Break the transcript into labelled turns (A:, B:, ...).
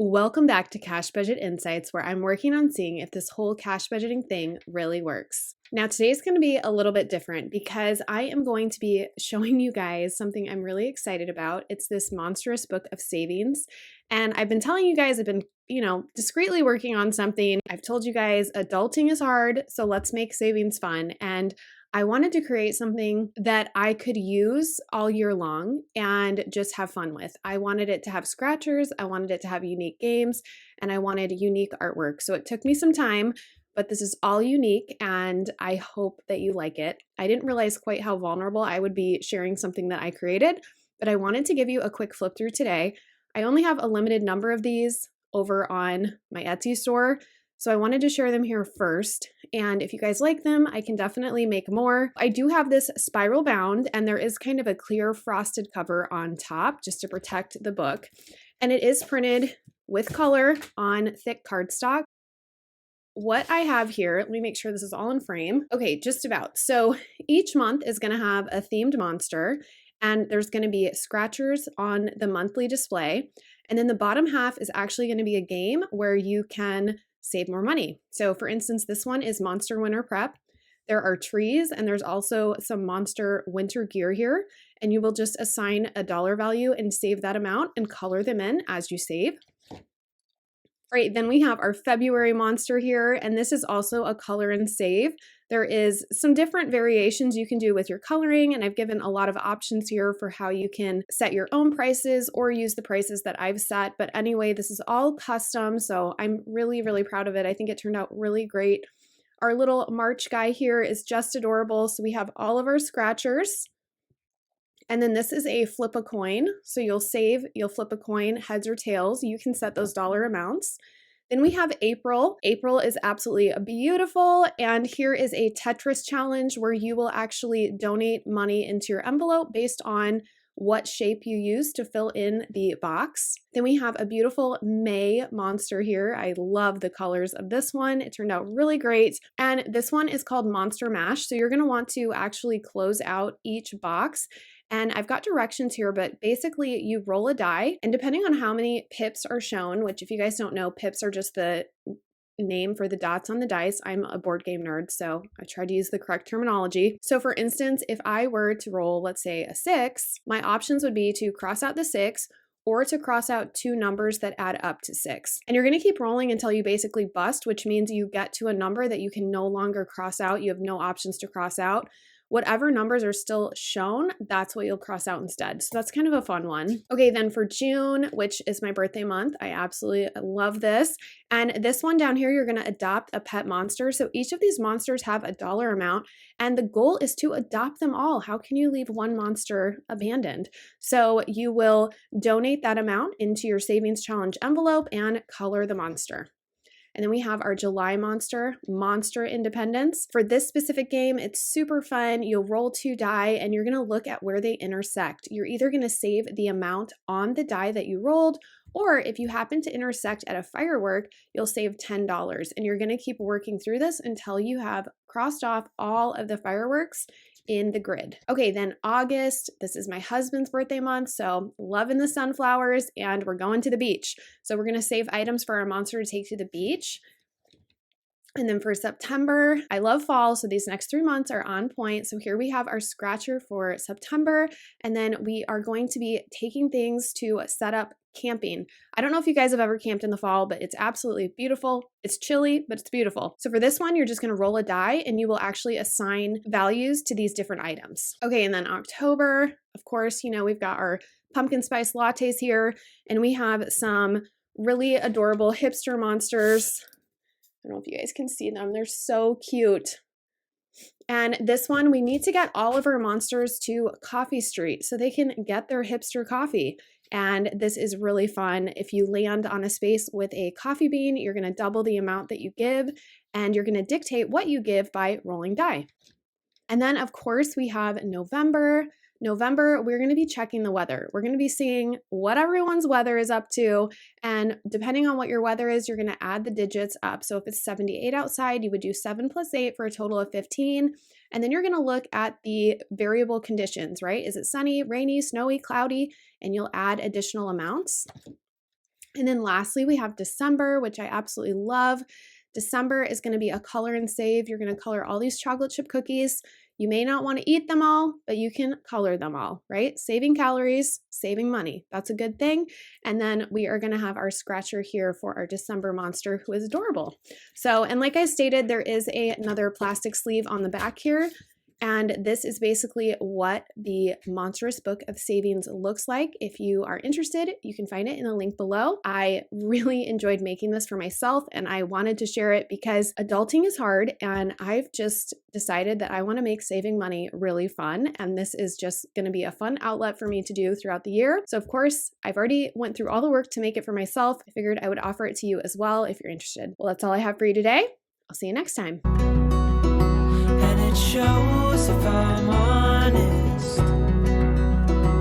A: Welcome back to Cash Budget Insights, where I'm working on seeing if this whole cash budgeting thing really works. Now, today's going to be a little bit different because I am going to be showing you guys something I'm really excited about. It's this Monstrous book of savings. And I've been telling you guys, I've been, discreetly working on something. I've told you guys adulting is hard, so let's make savings fun. And I wanted to create something that I could use all year long and just have fun with. I wanted it to have scratchers, I wanted it to have unique games, and I wanted unique artwork. So it took me some time, but this is all unique and I hope that you like it. I didn't realize quite how vulnerable I would be sharing something that I created, but I wanted to give you a quick flip through today. I only have a limited number of these over on my Etsy store, so I wanted to share them here first. And if you guys like them, I can definitely make more. I do have this spiral bound and there is kind of a clear frosted cover on top just to protect the book. And it is printed with color on thick cardstock. What I have here, let me make sure this is all in frame. Okay, just about. So each month is going to have a themed monster and there's going to be scratchers on the monthly display. And then the bottom half is actually going to be a game where you can save more money. So for instance, this one is Monster Winter Prep. There are trees and there's also some monster winter gear here, and you will just assign a dollar value and save that amount and color them in as you save. All right, then we have our February monster here, and this is also a color and save. There is some different variations you can do with your coloring, and I've given a lot of options here for how you can set your own prices or use the prices that I've set. But anyway, this is all custom, so I'm really, really proud of it. I think it turned out really great. Our little March guy here is just adorable. So we have all of our scratchers. And then this is a flip a coin. So you'll flip a coin, heads or tails. You can set those dollar amounts. Then we have April. April is absolutely beautiful. And here is a Tetris challenge where you will actually donate money into your envelope based on what shape you use to fill in the box. Then we have a beautiful May monster here. I love the colors of this one. It turned out really great. And this one is called Monster Mash. So you're going to want to actually close out each box. And I've got directions here, but basically you roll a die, and depending on how many pips are shown, which if you guys don't know, pips are just the name for the dots on the dice. I'm a board game nerd, so I try to use the correct terminology. So for instance, if I were to roll, let's say a 6, my options would be to cross out the 6 or to cross out 2 numbers that add up to 6. And you're going to keep rolling until you basically bust, which means you get to a number that you can no longer cross out. You have no options to cross out. Whatever numbers are still shown, that's what you'll cross out instead. So that's kind of a fun one. Okay, then for June, which is my birthday month, I absolutely love this. And this one down here, you're gonna adopt a pet monster. So each of these monsters have a dollar amount, and the goal is to adopt them all. How can you leave one monster abandoned? So you will donate that amount into your savings challenge envelope and color the monster. And then we have our July monster, Monster Independence. For this specific game, it's super fun. You'll roll 2 die and you're gonna look at where they intersect. You're either gonna save the amount on the die that you rolled, or if you happen to intersect at a firework, you'll save $10. And you're gonna keep working through this until you have crossed off all of the fireworks in the grid. Okay, then August, this is my husband's birthday month, so loving the sunflowers, and we're going to the beach. So we're gonna save items for our monster to take to the beach. And then for September, I love fall, so these next 3 months are on point. So here we have our scratcher for September, and then we are going to be taking things to set up camping. I don't know if you guys have ever camped in the fall, but it's absolutely beautiful. It's chilly, but it's beautiful. So for this one, you're just gonna roll a die and you will actually assign values to these different items. Okay, and then October, of course, we've got our pumpkin spice lattes here, and we have some really adorable hipster monsters. I don't know if you guys can see them. They're so cute. And this one, we need to get all of our monsters to Coffee Street so they can get their hipster coffee. And this is really fun. If you land on a space with a coffee bean, you're going to double the amount that you give, and you're going to dictate what you give by rolling die. And then, of course, we have November. November, we're going to be checking the weather. We're going to be seeing what everyone's weather is up to. And depending on what your weather is, you're going to add the digits up. So if it's 78 outside, you would do 7 plus 8 for a total of 15. And then you're going to look at the variable conditions, right? Is it sunny, rainy, snowy, cloudy? And you'll add additional amounts. And then lastly, we have December, which I absolutely love. December is going to be a color and save. You're going to color all these chocolate chip cookies. You may not want to eat them all, but you can color them all, right? Saving calories, saving money. That's a good thing. And then we are going to have our scratcher here for our December monster, who is adorable. So, and like I stated, there is another plastic sleeve on the back here. And this is basically what the Monstrous Book of Savings looks like. If you are interested, you can find it in the link below. I really enjoyed making this for myself, and I wanted to share it because adulting is hard, and I've just decided that I want to make saving money really fun, and this is just going to be a fun outlet for me to do throughout the year. So of course, I've already went through all the work to make it for myself. I figured I would offer it to you as well if you're interested. Well, that's all I have for you today. I'll see you next time.
B: Shows if I'm on it.